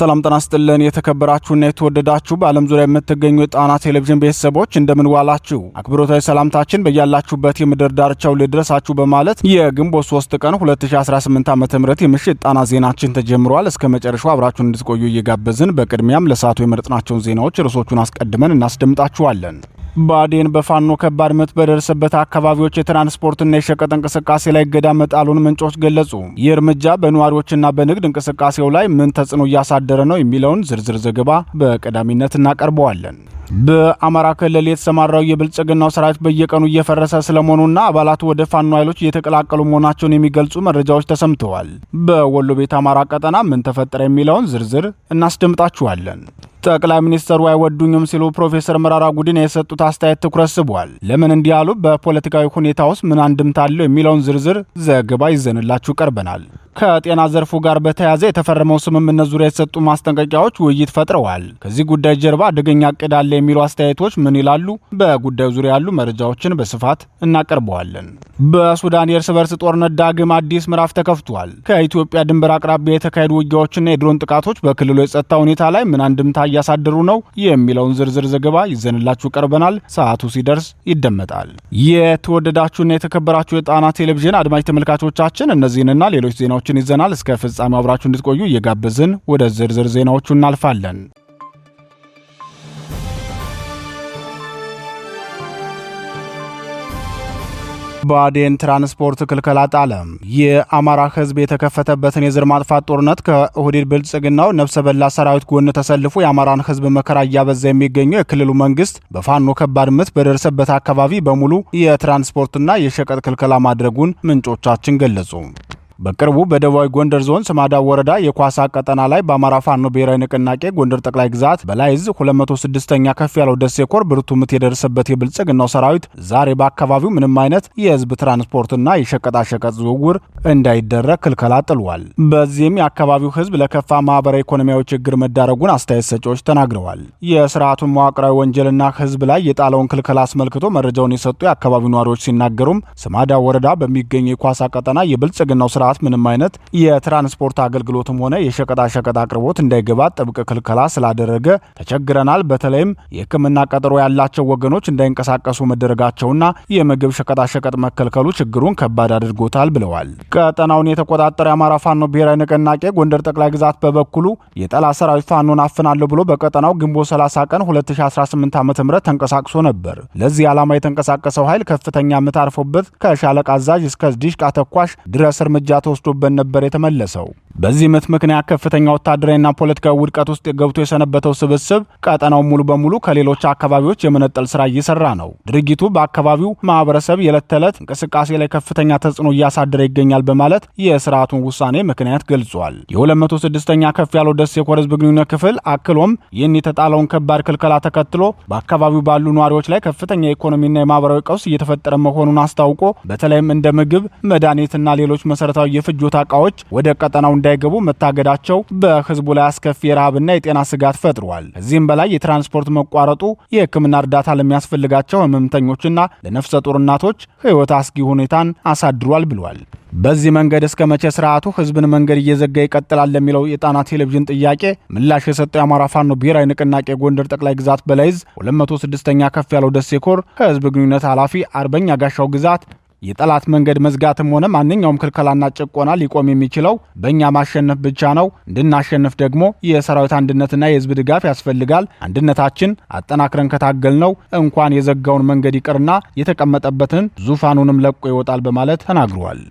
ሰላም ጤና ይስጥልን የተከበራችሁና የተወደዳችሁ በዓለም ዙሪያ የምትገኙ የጣና ቴሌቪዥን ቤተሰቦች እንደምን ዋላችሁ። አክብሮታዊ ሰላምታችን በያላችሁበት የምድር ዳርቻው ልድረሳችሁ በማለት የግንቦት 3 ቀን 2018 ዓ.ም የምሽት ጣና ዜናችን ተጀምሯል። እስከ መጨረሻው አብራችሁን እንድትቆዩ እየጋበዝን በቅድሚያም ለሰዓቱ የመረጥናቸውን ዜናዎች ርዕሶቹን አስቀድመን እናስደምጣችኋለን። ብአዴን በፋኖ ከባድ ምት በደረሰበት አካባቢዎች የትራንስፖርትና የሸቀጥ እንቅስቃሴ ላይ እገዳ መጣሉን ምንጮች ገለጹ። ይህ እርምጃ በነዋሪዎችና በንግድ እንቅስቃሴው ላይ ምን ተጽዕኖ እያሳደረ ነው የሚለውን ዝርዝር ዘገባ በቀዳሚነት እናቀርበዋለን። በአማራ ክልል የተሰማራው የብልጽግናው ሰራዊት በየቀኑ እየፈረሰ ስለመሆኑና አባላቱ ወደ ፋኖ ኃይሎች እየተቀላቀሉ መሆናቸውን የሚገልጹ መረጃዎች ተሰምተዋል። በወሎ ቤት አማራ ቀጠና ምን ተፈጠረ የሚለውን ዝርዝር እናስደምጣችኋለን። ጠቅላይ ሚኒስትሩ አይወዱኝም ሲሉ ፕሮፌሰር መራራ ጉዲና የሰጡት አስተያየት ትኩረት ስቧል። ለምን እንዲህ ያሉ? በፖለቲካዊ ሁኔታ ውስጥ ምን አንድምታ አለው የሚለውን ዝርዝር ዘገባ ይዘንላችሁ ቀርበናል። ከጤና ዘርፉ ጋር በተያያዘ የተፈረመው ስምምነት ዙሪያ የተሰጡ ማስጠንቀቂያዎች ውይይት ፈጥረዋል። ከዚህ ጉዳይ ጀርባ አደገኛ እቅድ አለ የሚሉ አስተያየቶች ምን ይላሉ? በጉዳዩ ዙሪያ ያሉ መረጃዎችን በስፋት እናቀርበዋለን። በሱዳን የእርስ በርስ ጦርነት ዳግም አዲስ ምዕራፍ ተከፍቷል። ከኢትዮጵያ ድንበር አቅራቢያ የተካሄዱ ውጊያዎችና የድሮን ጥቃቶች በክልሉ የጸጥታ ሁኔታ ላይ ምን አንድምታ እያሳደሩ ነው የሚለውን ዝርዝር ዘገባ ይዘንላችሁ ቀርበናል። ሰዓቱ ሲደርስ ይደመጣል። የተወደዳችሁና የተከበራችሁ የጣና ቴሌቪዥን አድማጭ ተመልካቾቻችን እነዚህንና ሌሎች ዜናዎችን ይዘናል። እስከ ፍጻሜው አብራችሁ እንድትቆዩ እየጋበዝን ወደ ዝርዝር ዜናዎቹ እናልፋለን። ብአዴን ትራንስፖርት ክልከላ ጣለ። የአማራ ሕዝብ የተከፈተበትን የዘር ማጥፋት ጦርነት ከኦህዴድ ብልጽግናው ነፍሰ በላ ሰራዊት ጎን ተሰልፎ የአማራን ሕዝብ መከራ እያበዛ የሚገኘው የክልሉ መንግስት በፋኖ ከባድ ምት በደረሰበት አካባቢ በሙሉ የትራንስፖርትና የሸቀጥ ክልከላ ማድረጉን ምንጮቻችን ገለጹ። በቅርቡ በደቡባዊ ጎንደር ዞን ስማዳ ወረዳ የኳሳ ቀጠና ላይ በአማራ ፋኖ ብሔራዊ ንቅናቄ ጎንደር ጠቅላይ ግዛት በላይዝ 206ኛ ከፍ ያለው ደሴ ኮር ብርቱ ምት የደረሰበት የብልጽግናው ሰራዊት ዛሬ በአካባቢው ምንም አይነት የህዝብ ትራንስፖርትና የሸቀጣሸቀጥ ዝውውር እንዳይደረግ ክልከላ ጥሏል። በዚህም የአካባቢው ህዝብ ለከፋ ማህበራዊ ኢኮኖሚያዊ ችግር መዳረጉን አስተያየት ሰጪዎች ተናግረዋል። የስርዓቱን መዋቅራዊ ወንጀልና ህዝብ ላይ የጣለውን ክልከላ አስመልክቶ መረጃውን የሰጡ የአካባቢው ነዋሪዎች ሲናገሩም ስማዳ ወረዳ በሚገኘው የኳሳ ቀጠና የብልጽግናው ስርዓት ምንም አይነት የትራንስፖርት አገልግሎትም ሆነ የሸቀጣሸቀጥ አቅርቦት እንዳይገባ ጥብቅ ክልከላ ስላደረገ ተቸግረናል። በተለይም የሕክምና ቀጠሮ ያላቸው ወገኖች እንዳይንቀሳቀሱ መደረጋቸውና የምግብ ሸቀጣሸቀጥ መከልከሉ ችግሩን ከባድ አድርጎታል ብለዋል። ቀጠናውን የተቆጣጠረ የአማራ ፋኖ ብሔራዊ ንቅናቄ ጎንደር ጠቅላይ ግዛት በበኩሉ የጠላት ሰራዊት ፋኖን አፍናለሁ ብሎ በቀጠናው ግንቦት 30 ቀን 2018 ዓ.ም ተንቀሳቅሶ ነበር። ለዚህ ዓላማ የተንቀሳቀሰው ኃይል ከፍተኛ ምት አርፎበት ከሻለቃ አዛዥ እስከ ዲሽቃ ተኳሽ ድረስ እርምጃ ተወስዶበት ነበር የተመለሰው። በዚህ ምት ምክንያት ከፍተኛ ወታደራዊና ፖለቲካዊ ውድቀት ውስጥ ገብቶ የሰነበተው ስብስብ ቀጠናው ሙሉ በሙሉ ከሌሎች አካባቢዎች የመነጠል ስራ እየሰራ ነው። ድርጊቱ በአካባቢው ማህበረሰብ የዕለት ተዕለት እንቅስቃሴ ላይ ከፍተኛ ተጽዕኖ እያሳደረ ይገኛል በማለት የስርዓቱን ውሳኔ ምክንያት ገልጿል። የ206ኛ ከፍ ያለው ደሴ ኮር ህዝብ ግንኙነት ክፍል አክሎም ይህን የተጣለውን ከባድ ክልከላ ተከትሎ በአካባቢው ባሉ ነዋሪዎች ላይ ከፍተኛ የኢኮኖሚና የማህበራዊ ቀውስ እየተፈጠረ መሆኑን አስታውቆ በተለይም እንደ ምግብ፣ መድኃኒትና ሌሎች መሰረታዊ የፍጆታ ዕቃዎች ወደ ቀጠናው እንዳይገቡ መታገዳቸው በህዝቡ ላይ አስከፊ የረሃብና የጤና ስጋት ፈጥሯል። ከዚህም በላይ የትራንስፖርት መቋረጡ የሕክምና እርዳታ ለሚያስፈልጋቸው ህመምተኞችና ለነፍሰ ጡር እናቶች ህይወት አስጊ ሁኔታን አሳድሯል ብሏል። በዚህ መንገድ እስከ መቼ ስርዓቱ ህዝብን መንገድ እየዘጋ ይቀጥላል ለሚለው የጣና ቴሌቪዥን ጥያቄ ምላሽ የሰጠው የአማራ ፋኖ ብሔራዊ ንቅናቄ ጎንደር ጠቅላይ ግዛት በላይዝ 206ኛ ከፍ ያለው ደሴ ኮር ህዝብ ግንኙነት ኃላፊ አርበኛ ጋሻው ግዛት የጠላት መንገድ መዝጋትም ሆነ ማንኛውም ክልከላና ጭቆና ሊቆም የሚችለው በእኛ ማሸነፍ ብቻ ነው። እንድናሸንፍ ደግሞ የሰራዊት አንድነትና የህዝብ ድጋፍ ያስፈልጋል። አንድነታችን አጠናክረን ከታገልነው እንኳን የዘጋውን መንገድ ይቅርና የተቀመጠበትን ዙፋኑንም ለቆ ይወጣል በማለት ተናግረዋል።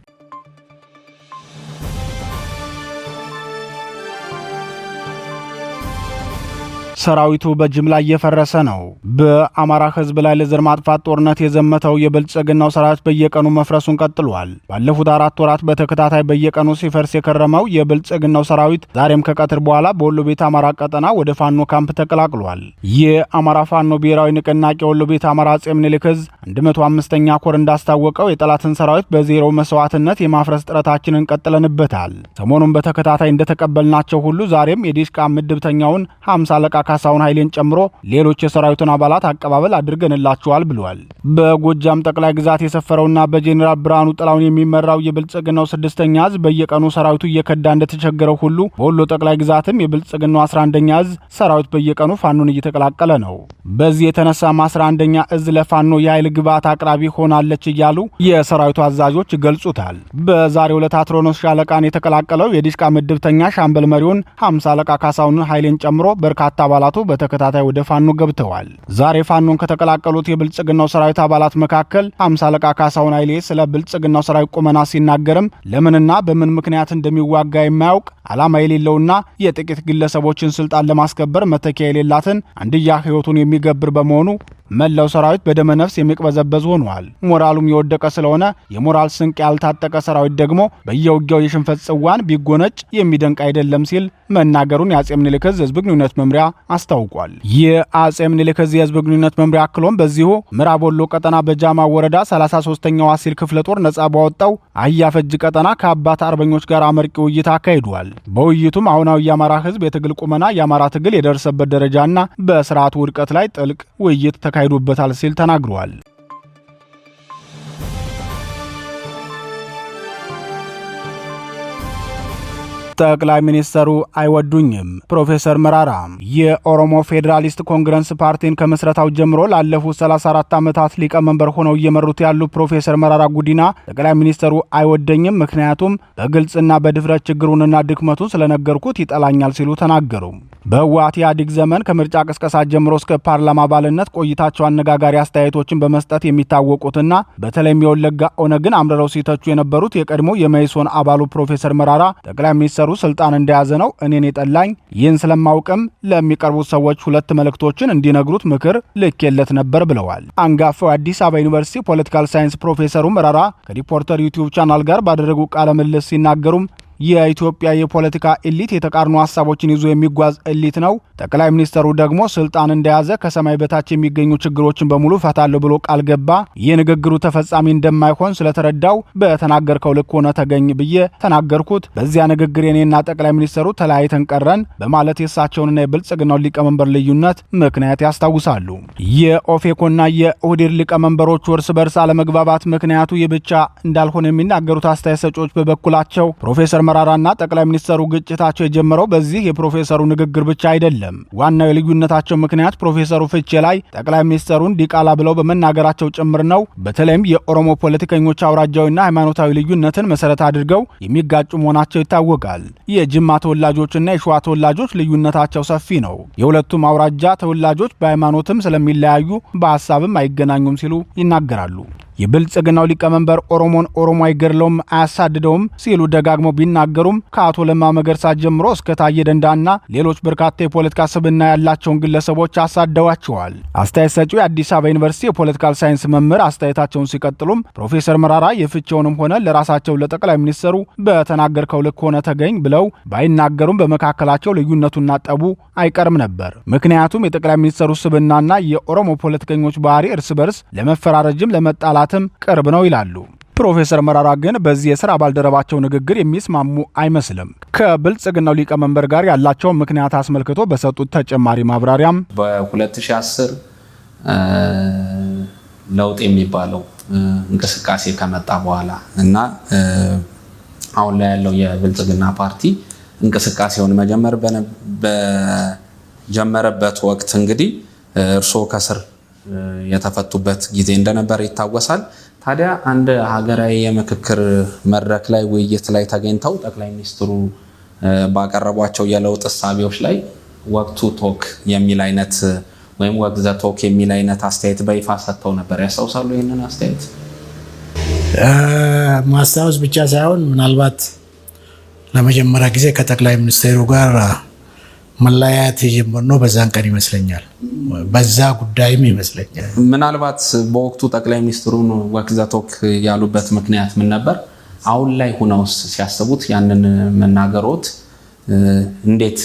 ሰራዊቱ በጅምላ እየፈረሰ ነው። በአማራ ህዝብ ላይ ለዘር ማጥፋት ጦርነት የዘመተው የብልጽግናው ሰራዊት በየቀኑ መፍረሱን ቀጥሏል። ባለፉት 4 ወራት በተከታታይ በየቀኑ ሲፈርስ የከረመው የብልጽግናው ሰራዊት ዛሬም ከቀትር በኋላ በወሎ ቤት አማራ ቀጠና ወደ ፋኖ ካምፕ ተቀላቅሏል። የአማራ ፋኖ ብሔራዊ ንቅናቄ ወሎ ቤት አማራ አፄ ምኒልክ ዕዝ 105ኛ ኮር እንዳስታወቀው የጠላትን ሰራዊት በዜሮ መስዋዕትነት የማፍረስ ጥረታችንን ቀጥለንበታል። ሰሞኑን በተከታታይ እንደተቀበልናቸው ሁሉ ዛሬም የዲሽቃ ምድብተኛውን 50 አለቃ ካሳሁን ኃይሌን ጨምሮ ሌሎች የሰራዊቱን አባላት አቀባበል አድርገንላቸዋል ብለዋል። በጎጃም ጠቅላይ ግዛት የሰፈረውና በጄኔራል ብርሃኑ ጥላውን የሚመራው የብልጽግናው 6ኛ እዝ በየቀኑ ሰራዊቱ እየከዳ እንደተቸገረው ሁሉ በወሎ ጠቅላይ ግዛትም የብልጽግናው 11ኛ እዝ ሰራዊት በየቀኑ ፋኖን እየተቀላቀለ ነው። በዚህ የተነሳ 11ኛ እዝ ለፋኖ የኃይል ግብዓት አቅራቢ ሆናለች እያሉ የሰራዊቱ አዛዦች ይገልጹታል። በዛሬው ዕለት አትሮኖስ ሻለቃን የተቀላቀለው የዲሽቃ ምድብተኛ ሻምበል መሪውን 50 አለቃ ካሳሁን ኃይሌን ጨምሮ በርካታ አባላቱ በተከታታይ ወደ ፋኖ ገብተዋል። ዛሬ ፋኖን ከተቀላቀሉት የብልጽግናው ሰራዊት አባላት መካከል 50 አለቃ ካሳሁን ኃይሌ ስለ ብልጽግናው ሰራዊት ቁመና ሲናገርም ለምንና በምን ምክንያት እንደሚዋጋ የማያውቅ ዓላማ የሌለውና የጥቂት ግለሰቦችን ስልጣን ለማስከበር መተኪያ የሌላትን አንድያ ህይወቱን የሚገብር በመሆኑ መላው ሰራዊት በደመ ነፍስ የሚቅበዘበዝ ሆኗል። ሞራሉም የወደቀ ስለሆነ የሞራል ስንቅ ያልታጠቀ ሰራዊት ደግሞ በየውጊያው የሽንፈት ጽዋን ቢጎነጭ የሚደንቅ አይደለም ሲል መናገሩን የአጼ ምኒልክ ዕዝ የህዝብ ግንኙነት መምሪያ አስታውቋል። የአጼ ምኒልክ ዕዝ የህዝብ ግንኙነት መምሪያ አክሎም በዚሁ ምዕራብ ወሎ ቀጠና በጃማ ወረዳ 33ኛው አሲር ክፍለ ጦር ነጻ ባወጣው አያፈጅ ቀጠና ከአባት አርበኞች ጋር አመርቂ ውይይት አካሂዷል። በውይይቱም አሁናዊ የአማራ ህዝብ የትግል ቁመና፣ የአማራ ትግል የደረሰበት ደረጃና በስርዓቱ ውድቀት ላይ ጥልቅ ውይይት ተካሂዶበታል ሲል ተናግሯል። ጠቅላይ ሚኒስተሩ አይወዱኝም። ፕሮፌሰር መራራ የኦሮሞ ፌዴራሊስት ኮንግረስ ፓርቲን ከምስረታው ጀምሮ ላለፉት 34 ዓመታት ሊቀመንበር ሆነው እየመሩት ያሉ ፕሮፌሰር መራራ ጉዲና ጠቅላይ ሚኒስተሩ አይወደኝም፣ ምክንያቱም በግልጽና በድፍረት ችግሩንና ድክመቱን ስለነገርኩት ይጠላኛል ሲሉ ተናገሩ። በህወሓት ኢህአዴግ ዘመን ከምርጫ ቅስቀሳ ጀምሮ እስከ ፓርላማ አባልነት ቆይታቸው አነጋጋሪ አስተያየቶችን በመስጠት የሚታወቁትና በተለይም የወለጋ ኦነግን አምርረው ሲተቹ የነበሩት የቀድሞ የመኢሶን አባሉ ፕሮፌሰር መራራ ጠቅላይ ሚኒስተሩ ስልጣን እንደያዘ ነው እኔን የጠላኝ። ይህን ስለማውቅም ለሚቀርቡት ሰዎች 2 መልእክቶችን እንዲነግሩት ምክር ልኬለት ነበር ብለዋል። አንጋፋው አዲስ አበባ ዩኒቨርሲቲ ፖለቲካል ሳይንስ ፕሮፌሰሩ መራራ ከሪፖርተር ዩቲዩብ ቻናል ጋር ባደረጉ ቃለ ምልልስ ሲናገሩም የኢትዮጵያ የፖለቲካ ኤሊት የተቃርኖ ሐሳቦችን ይዞ የሚጓዝ ኤሊት ነው። ጠቅላይ ሚኒስተሩ ደግሞ ስልጣን እንደያዘ ከሰማይ በታች የሚገኙ ችግሮችን በሙሉ ፈታለሁ ብሎ ቃል ገባ። የንግግሩ ተፈጻሚ እንደማይሆን ስለተረዳው በተናገርከው ልክ ሆነ ተገኝ ብዬ ተናገርኩት። በዚያ ንግግር የኔና ጠቅላይ ሚኒስተሩ ተለያይተን ቀረን በማለት የእሳቸውንና የብልጽግናው ሊቀመንበር ልዩነት ምክንያት ያስታውሳሉ። የኦፌኮና የኦህዴድ ሊቀመንበሮቹ እርስ በርስ አለመግባባት ምክንያቱ የብቻ እንዳልሆነ የሚናገሩት አስተያየት ሰጪዎች በበኩላቸው ፕሮፌሰር መራራና ጠቅላይ ሚኒስተሩ ግጭታቸው የጀመረው በዚህ የፕሮፌሰሩ ንግግር ብቻ አይደለም። ዋናው የልዩነታቸው ምክንያት ፕሮፌሰሩ ፍቼ ላይ ጠቅላይ ሚኒስተሩን ዲቃላ ብለው በመናገራቸው ጭምር ነው። በተለይም የኦሮሞ ፖለቲከኞች አውራጃዊና ሃይማኖታዊ ልዩነትን መሰረት አድርገው የሚጋጩ መሆናቸው ይታወቃል። የጅማ ተወላጆችና የሸዋ ተወላጆች ልዩነታቸው ሰፊ ነው። የሁለቱም አውራጃ ተወላጆች በሃይማኖትም ስለሚለያዩ በሀሳብም አይገናኙም ሲሉ ይናገራሉ። የብልጽግናው ሊቀመንበር ኦሮሞን ኦሮሞ አይገድለውም አያሳድደውም ሲሉ ደጋግመው ቢናገሩም ከአቶ ለማ መገርሳ ጀምሮ እስከ ታየ ደንዳና ሌሎች በርካታ የፖለቲካ ስብዕና ያላቸውን ግለሰቦች አሳደዋቸዋል። አስተያየት ሰጪው የአዲስ አበባ ዩኒቨርሲቲ የፖለቲካል ሳይንስ መምህር አስተያየታቸውን ሲቀጥሉም ፕሮፌሰር መራራ የፍቼውንም ሆነ ለራሳቸው ለጠቅላይ ሚኒስተሩ በተናገርከው ልክ ሆነ ተገኝ ብለው ባይናገሩም በመካከላቸው ልዩነቱና ጠቡ አይቀርም ነበር። ምክንያቱም የጠቅላይ ሚኒስተሩ ስብዕናና የኦሮሞ ፖለቲከኞች ባህሪ እርስ በርስ ለመፈራረጅም ለመጣላት ቅርብ ነው ይላሉ። ፕሮፌሰር መራራ ግን በዚህ የሥራ ባልደረባቸው ንግግር የሚስማሙ አይመስልም። ከብልጽግናው ሊቀመንበር ጋር ያላቸውን ምክንያት አስመልክቶ በሰጡት ተጨማሪ ማብራሪያም በ2010 ለውጥ የሚባለው እንቅስቃሴ ከመጣ በኋላ እና አሁን ላይ ያለው የብልጽግና ፓርቲ እንቅስቃሴውን መጀመር በጀመረበት ወቅት እንግዲህ እርስዎ ከስር የተፈቱበት ጊዜ እንደነበር ይታወሳል። ታዲያ አንድ ሀገራዊ የምክክር መድረክ ላይ ውይይት ላይ ተገኝተው ጠቅላይ ሚኒስትሩ ባቀረቧቸው የለውጥ እሳቤዎች ላይ ወቅቱ ቶክ የሚል አይነት ወይም ወቅ ዘ ቶክ የሚል አይነት አስተያየት በይፋ ሰጥተው ነበር። ያስታውሳሉ? ይህንን አስተያየት ማስታወስ ብቻ ሳይሆን ምናልባት ለመጀመሪያ ጊዜ ከጠቅላይ ሚኒስትሩ ጋር መለያየት የጀመርነው በዛን ቀን ይመስለኛል። በዛ ጉዳይም ይመስለኛል። ምናልባት በወቅቱ ጠቅላይ ሚኒስትሩን ወክ ዘ ቶክ ያሉበት ምክንያት ምን ነበር? አሁን ላይ ሆነውስ ሲያስቡት ያንን መናገሮት እንዴት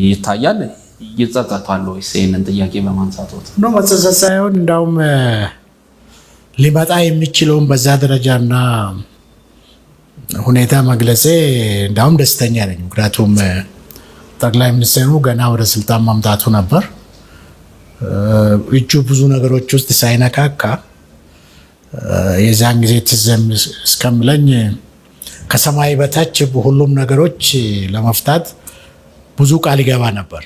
ይታያል? ይጸጸታሉ ወይስ ይህንን ጥያቄ በማንሳቶት? ነው መጸጸት ሳይሆን እንዳውም ሊመጣ የሚችለውን በዛ ደረጃና ሁኔታ መግለጼ እንዳውም ደስተኛ ነኝ። ምክንያቱም ጠቅላይ ሚኒስትሩ ገና ወደ ስልጣን ማምጣቱ ነበር። እጁ ብዙ ነገሮች ውስጥ ሳይነካካ የዛን ጊዜ ትዝም እስከምለኝ ከሰማይ በታች ሁሉም ነገሮች ለመፍታት ብዙ ቃል ይገባ ነበር።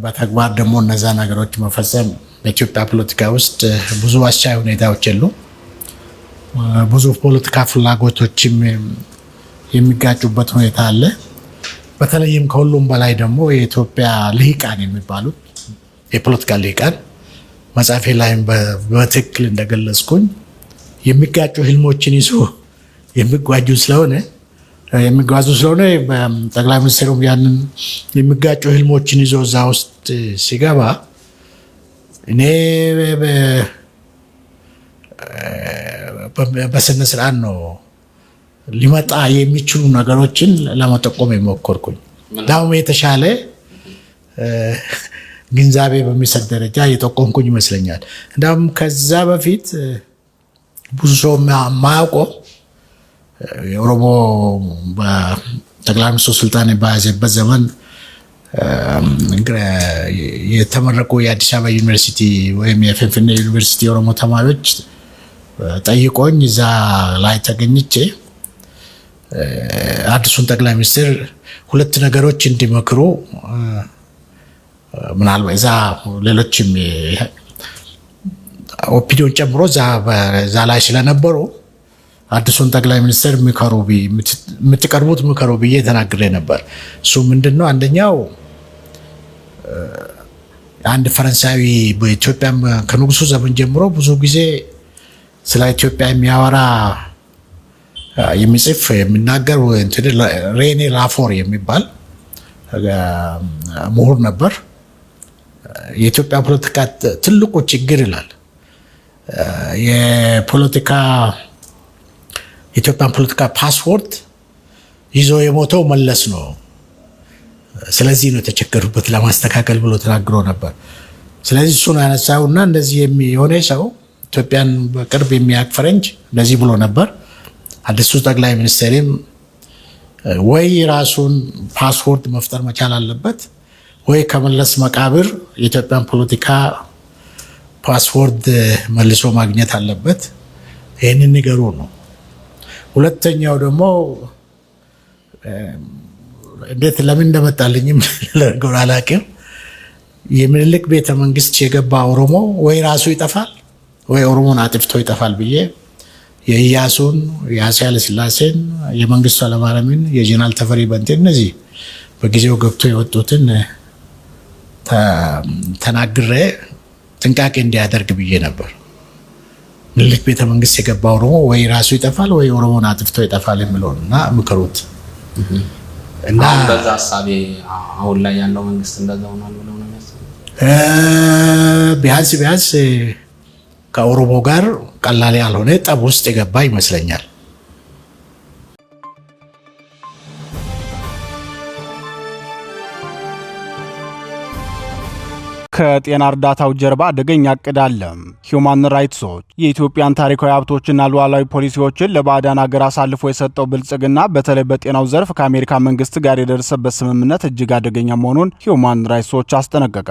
በተግባር ደግሞ እነዛ ነገሮች መፈጸም በኢትዮጵያ ፖለቲካ ውስጥ ብዙ አስቻይ ሁኔታዎች የሉ። ብዙ ፖለቲካ ፍላጎቶችም የሚጋጩበት ሁኔታ አለ። በተለይም ከሁሉም በላይ ደግሞ የኢትዮጵያ ልሂቃን የሚባሉት የፖለቲካ ልሂቃን መጽሐፌ ላይም በትክክል እንደገለጽኩኝ የሚጋጩ ህልሞችን ይዞ የሚጓዙ ስለሆነ ጠቅላይ ሚኒስትሩም ያንን የሚጋጩ ህልሞችን ይዞ እዛ ውስጥ ሲገባ እኔ በስነ ስርዓት ነው ሊመጣ የሚችሉ ነገሮችን ለመጠቆም የሞከርኩኝ። ዳውም የተሻለ ግንዛቤ በሚሰጥ ደረጃ የጠቆምኩኝ ይመስለኛል። እንዳውም ከዛ በፊት ብዙ ሰው ማያውቀው የኦሮሞ በጠቅላይ ሚኒስትሩ ስልጣን በያዘበት ዘመን የተመረቁ የአዲስ አበባ ዩኒቨርሲቲ ወይም የፍንፍኔ ዩኒቨርሲቲ የኦሮሞ ተማሪዎች ጠይቆኝ እዛ ላይ ተገኝቼ አዲሱን ጠቅላይ ሚኒስትር ሁለት ነገሮች እንዲመክሩ ምናልባት እዛ ሌሎችም ኦፒዲዮን ጨምሮ እዛ ላይ ስለነበሩ አዲሱን ጠቅላይ ሚኒስትር የምትቀርቡት ምከሩ ብዬ ተናግሬ ነበር። እሱ ምንድነው? አንደኛው አንድ ፈረንሳዊ በኢትዮጵያ ከንጉሱ ዘመን ጀምሮ ብዙ ጊዜ ስለ ኢትዮጵያ የሚያወራ የሚጽፍ የሚናገር ሬኔ ላፎር የሚባል ምሁር ነበር። የኢትዮጵያ ፖለቲካ ትልቁ ችግር ይላል የኢትዮጵያን ፖለቲካ ፓስፖርት ይዞ የሞተው መለስ ነው። ስለዚህ ነው የተቸገሩበት ለማስተካከል ብሎ ተናግሮ ነበር። ስለዚህ እሱን ያነሳውና እንደዚህ የሆነ ሰው ኢትዮጵያን በቅርብ የሚያውቅ ፈረንጅ እንደዚህ ብሎ ነበር። አዲሱ ጠቅላይ ሚኒስትርም ወይ ራሱን ፓስፖርት መፍጠር መቻል አለበት ወይ ከመለስ መቃብር የኢትዮጵያን ፖለቲካ ፓስፖርት መልሶ ማግኘት አለበት። ይህንን ንገሩ ነው። ሁለተኛው ደግሞ እንዴት ለምን እንደመጣልኝም ለርገው አላውቅም። የምኒልክ ቤተ መንግስት የገባ ኦሮሞ ወይ ራሱ ይጠፋል ወይ ኦሮሞን አጥፍቶ ይጠፋል ብዬ የኢያሱን፣ የአፄ ኃይለ ሥላሴን፣ የመንግስቱ ኃይለማርያምን፣ የጀነራል ተፈሪ በንቴን እነዚህ በጊዜው ገብቶ የወጡትን ተናግሬ ጥንቃቄ እንዲያደርግ ብዬ ነበር። ምኒልክ ቤተ መንግስት የገባ ኦሮሞ ወይ ራሱ ይጠፋል ወይ ኦሮሞን አጥፍቶ ይጠፋል የሚለውን እና ምክሩት እና በዛ ሐሳቤ አሁን ላይ ያለው መንግስት እንደዛ ሆኗል ብለው ነው የሚያስበው። ቢያንስ ከኦሮሞ ጋር ቀላል ያልሆነ ጠብ ውስጥ የገባ ይመስለኛል። ከጤና እርዳታው ጀርባ አደገኛ እቅድ አለ። ሂውማን ራይትስ ዎች የኢትዮጵያን ታሪካዊ ሀብቶችና ሉዓላዊ ፖሊሲዎችን ለባዕዳን ሀገር አሳልፎ የሰጠው ብልጽግና በተለይ በጤናው ዘርፍ ከአሜሪካ መንግስት ጋር የደረሰበት ስምምነት እጅግ አደገኛ መሆኑን ሂውማን ራይትስ ዎች አስጠነቀቀ።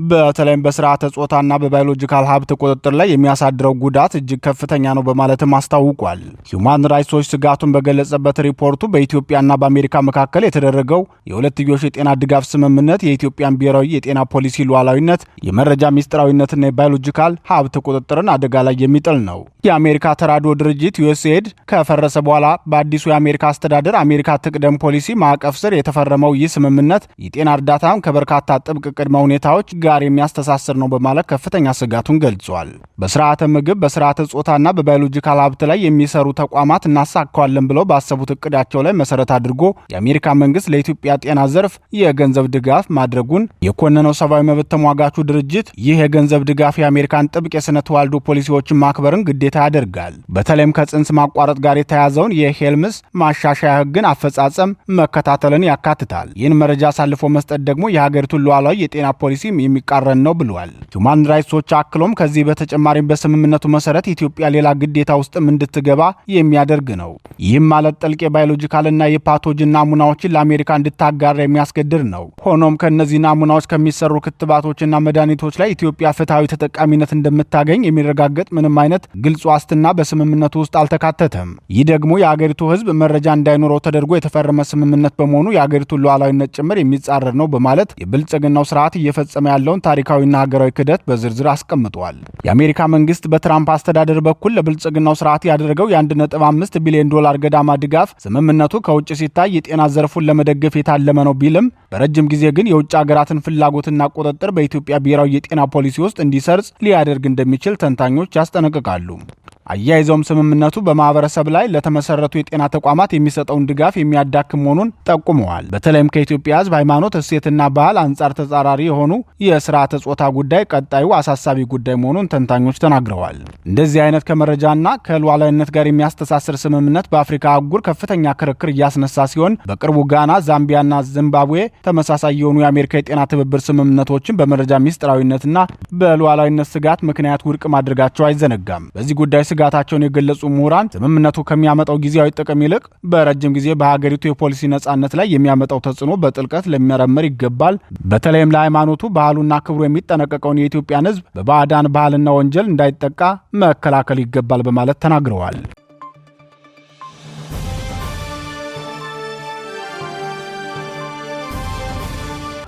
በተለይም በስርዓተ ጾታና በባዮሎጂካል ሀብት ቁጥጥር ላይ የሚያሳድረው ጉዳት እጅግ ከፍተኛ ነው በማለትም አስታውቋል። ሂውማን ራይትስ ዎች ስጋቱን በገለጸበት ሪፖርቱ በኢትዮጵያና በአሜሪካ መካከል የተደረገው የሁለትዮሽ የጤና ድጋፍ ስምምነት የኢትዮጵያን ብሔራዊ የጤና ፖሊሲ ሉዓላዊ የመረጃ ሚስጥራዊነትና የባዮሎጂካል ሀብት ቁጥጥርን አደጋ ላይ የሚጥል ነው። የአሜሪካ ተራድኦ ድርጅት ዩኤስኤድ ከፈረሰ በኋላ በአዲሱ የአሜሪካ አስተዳደር አሜሪካ ትቅደም ፖሊሲ ማዕቀፍ ስር የተፈረመው ይህ ስምምነት የጤና እርዳታን ከበርካታ ጥብቅ ቅድመ ሁኔታዎች ጋር የሚያስተሳስር ነው በማለት ከፍተኛ ስጋቱን ገልጿል። በስርዓተ ምግብ፣ በስርዓተ ጾታና በባዮሎጂካል ሀብት ላይ የሚሰሩ ተቋማት እናሳካዋለን ብለው ባሰቡት እቅዳቸው ላይ መሰረት አድርጎ የአሜሪካ መንግስት ለኢትዮጵያ ጤና ዘርፍ የገንዘብ ድጋፍ ማድረጉን የኮነነው ሰብአዊ መብት ተሟጋቹ ድርጅት ይህ የገንዘብ ድጋፍ የአሜሪካን ጥብቅ የስነ ተዋልዶ ፖሊሲዎችን ማክበርን ግዴታ ያደርጋል። በተለይም ከጽንስ ማቋረጥ ጋር የተያዘውን የሄልምስ ማሻሻያ ህግን አፈጻጸም መከታተልን ያካትታል። ይህን መረጃ አሳልፎ መስጠት ደግሞ የሀገሪቱን ሉዓላዊ የጤና ፖሊሲ የሚቃረን ነው ብለዋል። ሁማን ራይትስ ዎች አክሎም ከዚህ በተጨማሪም በስምምነቱ መሰረት ኢትዮጵያ ሌላ ግዴታ ውስጥም እንድትገባ የሚያደርግ ነው። ይህም ማለት ጥልቅ የባዮሎጂካልና የፓቶጅን ናሙናዎችን ለአሜሪካ እንድታጋራ የሚያስገድድ ነው። ሆኖም ከእነዚህ ናሙናዎች ከሚሰሩ ክትባቶችና መድኃኒቶች ላይ ኢትዮጵያ ፍትሐዊ ተጠቃሚነት እንደምታገኝ የሚረጋገጥ ምንም አይነት ግልጽ ዋስትና በስምምነቱ ውስጥ አልተካተተም። ይህ ደግሞ የአገሪቱ ሕዝብ መረጃ እንዳይኖረው ተደርጎ የተፈረመ ስምምነት በመሆኑ የአገሪቱን ሉዓላዊነት ጭምር የሚጻረር ነው በማለት የብልጽግናው ስርዓት እየፈጸመ ያለውን ታሪካዊና ሀገራዊ ክህደት በዝርዝር አስቀምጧል። የአሜሪካ መንግስት በትራምፕ አስተዳደር በኩል ለብልጽግናው ስርዓት ያደረገው የ1.5 ቢሊዮን ዶላር ገዳማ ድጋፍ ስምምነቱ ከውጭ ሲታይ የጤና ዘርፉን ለመደገፍ የታለመ ነው ቢልም በረጅም ጊዜ ግን የውጭ ሀገራትን ፍላጎትና ቁጥጥር በኢትዮጵያ ብሔራዊ የጤና ፖሊሲ ውስጥ እንዲሰርጽ ሊያደርግ እንደሚችል ተንታኞች ያስጠነቅቃሉ። አያይዘውም ስምምነቱ በማህበረሰብ ላይ ለተመሰረቱ የጤና ተቋማት የሚሰጠውን ድጋፍ የሚያዳክም መሆኑን ጠቁመዋል። በተለይም ከኢትዮጵያ ሕዝብ ሃይማኖት፣ እሴትና ባህል አንጻር ተጻራሪ የሆኑ የስርዓተ ጾታ ጉዳይ ቀጣዩ አሳሳቢ ጉዳይ መሆኑን ተንታኞች ተናግረዋል። እንደዚህ አይነት ከመረጃና ከሉዓላዊነት ጋር የሚያስተሳስር ስምምነት በአፍሪካ አህጉር ከፍተኛ ክርክር እያስነሳ ሲሆን በቅርቡ ጋና፣ ዛምቢያና ዚምባብዌ ተመሳሳይ የሆኑ የአሜሪካ የጤና ትብብር ስምምነቶችን በመረጃ ሚስጥራዊነትና በሉዓላዊነት ስጋት ምክንያት ውድቅ ማድረጋቸው አይዘነጋም። በዚህ ጉዳይ ስጋታቸውን የገለጹ ምሁራን ስምምነቱ ከሚያመጣው ጊዜያዊ ጥቅም ይልቅ በረጅም ጊዜ በሀገሪቱ የፖሊሲ ነጻነት ላይ የሚያመጣው ተጽዕኖ በጥልቀት ሊመረመር ይገባል። በተለይም ለሃይማኖቱ ባህሉና ክብሩ የሚጠነቀቀውን የኢትዮጵያን ሕዝብ በባዕዳን ባህልና ወንጀል እንዳይጠቃ መከላከል ይገባል በማለት ተናግረዋል።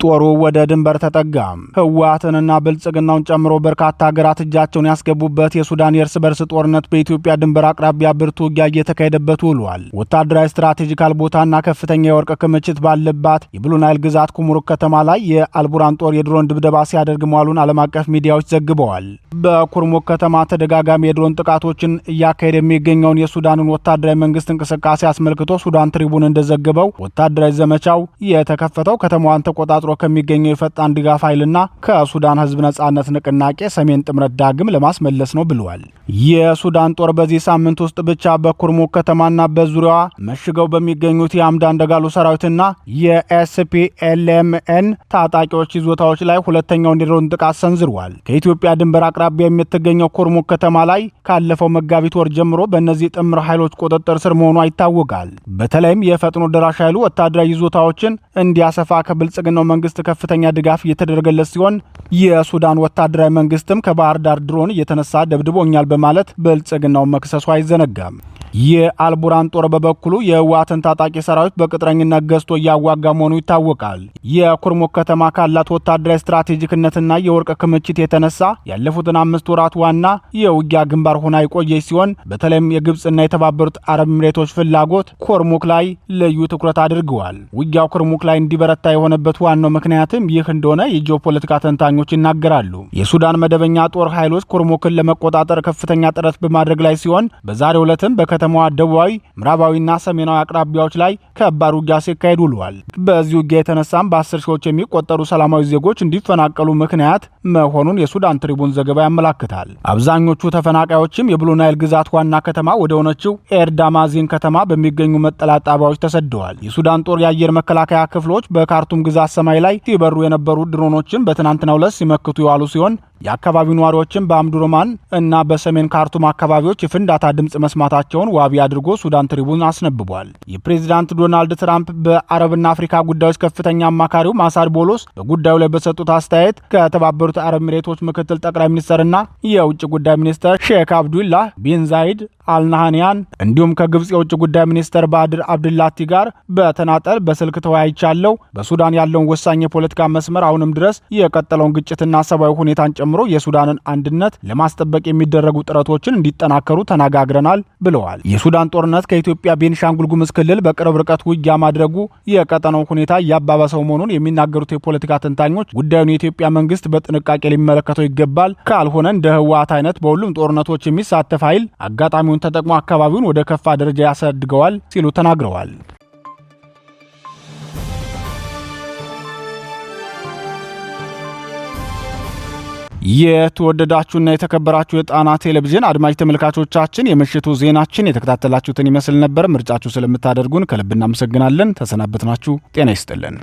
ጦሩ ወደ ድንበር ተጠጋ። ህወሓትንና ብልጽግናውን ጨምሮ በርካታ ሀገራት እጃቸውን ያስገቡበት የሱዳን የእርስ በርስ ጦርነት በኢትዮጵያ ድንበር አቅራቢያ ብርቱ ውጊያ እየተካሄደበት ውሏል። ወታደራዊ ስትራቴጂካል ቦታና ከፍተኛ የወርቅ ክምችት ባለባት የብሉ ናይል ግዛት ኩምሩክ ከተማ ላይ የአልቡራን ጦር የድሮን ድብደባ ሲያደርግ መዋሉን ዓለም አቀፍ ሚዲያዎች ዘግበዋል። በኩርሙክ ከተማ ተደጋጋሚ የድሮን ጥቃቶችን እያካሄደ የሚገኘውን የሱዳንን ወታደራዊ መንግስት እንቅስቃሴ አስመልክቶ ሱዳን ትሪቡን እንደዘገበው ወታደራዊ ዘመቻው የተከፈተው ከተማዋን ተቆጣጥሮ ከሚገኘው የፈጣን ድጋፍ ኃይልና ከሱዳን ህዝብ ነጻነት ንቅናቄ ሰሜን ጥምረት ዳግም ለማስመለስ ነው ብለዋል። የሱዳን ጦር በዚህ ሳምንት ውስጥ ብቻ በኩርሙክ ከተማና በዙሪያዋ መሽገው በሚገኙት የአምዳን ደጋሎ ሰራዊትና የኤስፒኤልኤምኤን ታጣቂዎች ይዞታዎች ላይ ሁለተኛውን የድሮን ጥቃት ሰንዝረዋል። ከኢትዮጵያ ድንበር አቅራቢያ የምትገኘው ኩርሙክ ከተማ ላይ ካለፈው መጋቢት ወር ጀምሮ በእነዚህ ጥምር ኃይሎች ቁጥጥር ስር መሆኗ ይታወቃል። በተለይም የፈጥኖ ደራሽ ኃይሉ ወታደራዊ ይዞታዎችን እንዲያሰፋ ከብልጽግናው መንግስት ከፍተኛ ድጋፍ እየተደረገለት ሲሆን የሱዳን ወታደራዊ መንግስትም ከባህር ዳር ድሮን እየተነሳ ደብድቦኛል በማለት ብልጽግናው መክሰሱ አይዘነጋም። የአልቡራን ጦር በበኩሉ የህወሓትን ታጣቂ ሰራዊት በቅጥረኝነት ገዝቶ እያዋጋ መሆኑ ይታወቃል። የኩርሙክ ከተማ ካላት ወታደራዊ ስትራቴጂክነትና የወርቅ ክምችት የተነሳ ያለፉትን 5 ወራት ዋና የውጊያ ግንባር ሆና የቆየች ሲሆን በተለይም የግብፅና የተባበሩት አረብ ኤሚሬቶች ፍላጎት ኩርሙክ ላይ ልዩ ትኩረት አድርገዋል። ውጊያው ኩርሙክ ላይ እንዲበረታ የሆነበት ዋናው ምክንያትም ይህ እንደሆነ የጂኦፖለቲካ ተንታኞች ይናገራሉ። የሱዳን መደበኛ ጦር ኃይሎች ኩርሙክን ለመቆጣጠር ከፍተኛ ጥረት በማድረግ ላይ ሲሆን በዛሬው ዕለትም ከተማዋ ደቡባዊ፣ ምዕራባዊና ሰሜናዊ አቅራቢያዎች ላይ ከባድ ውጊያ ሲካሄድ ውሏል። በዚህ ውጊያ የተነሳም በ10 ሺዎች የሚቆጠሩ ሰላማዊ ዜጎች እንዲፈናቀሉ ምክንያት መሆኑን የሱዳን ትሪቡን ዘገባ ያመላክታል። አብዛኞቹ ተፈናቃዮችም የብሉ ናይል ግዛት ዋና ከተማ ወደ ሆነችው ኤርዳማዚን ከተማ በሚገኙ መጠለያ ጣቢያዎች ተሰደዋል። የሱዳን ጦር የአየር መከላከያ ክፍሎች በካርቱም ግዛት ሰማይ ላይ ሲበሩ የነበሩ ድሮኖችን በትናንትናው ዕለት ሲመክቱ የዋሉ ሲሆን የአካባቢው ነዋሪዎችም በአምዱርማን እና በሰሜን ካርቱም አካባቢዎች የፍንዳታ ድምፅ መስማታቸውን ዋቢ አድርጎ ሱዳን ትሪቡን አስነብቧል። የፕሬዚዳንት ዶናልድ ትራምፕ በአረብና አፍሪካ ጉዳዮች ከፍተኛ አማካሪው ማሳድ ቦሎስ በጉዳዩ ላይ በሰጡት አስተያየት ከተባበሩት አረብ ኤሚሬቶች ምክትል ጠቅላይ ሚኒስትርና የውጭ ጉዳይ ሚኒስትር ሼክ አብዱላህ ቢን ዛይድ አልናሃኒያን እንዲሁም ከግብጽ የውጭ ጉዳይ ሚኒስትር ባድር አብድላቲ ጋር በተናጠል በስልክ ተወያይቻለሁ። በሱዳን ያለውን ወሳኝ የፖለቲካ መስመር አሁንም ድረስ የቀጠለውን ግጭትና ሰብአዊ ሁኔታን ጨምሮ የሱዳንን አንድነት ለማስጠበቅ የሚደረጉ ጥረቶችን እንዲጠናከሩ ተነጋግረናል ብለዋል። የሱዳን ጦርነት ከኢትዮጵያ ቤኒሻንጉል ጉሙዝ ክልል በቅርብ ርቀት ውጊያ ማድረጉ የቀጠናው ሁኔታ እያባባሰው መሆኑን የሚናገሩት የፖለቲካ ተንታኞች ጉዳዩን የኢትዮጵያ መንግስት በጥንቃቄ ሊመለከተው ይገባል፣ ካልሆነ እንደ ህወሓት አይነት በሁሉም ጦርነቶች የሚሳተፍ ኃይል አጋጣሚውን ተጠቅሞ አካባቢውን ወደ ከፋ ደረጃ ያሳድገዋል ሲሉ ተናግረዋል። የተወደዳችሁና የተከበራችሁ የጣና ቴሌቪዥን አድማጭ ተመልካቾቻችን የምሽቱ ዜናችን የተከታተላችሁትን ይመስል ነበር። ምርጫችሁ ስለምታደርጉን ከልብ እናመሰግናለን። ተሰናበትናችሁ። ጤና ይስጥልን።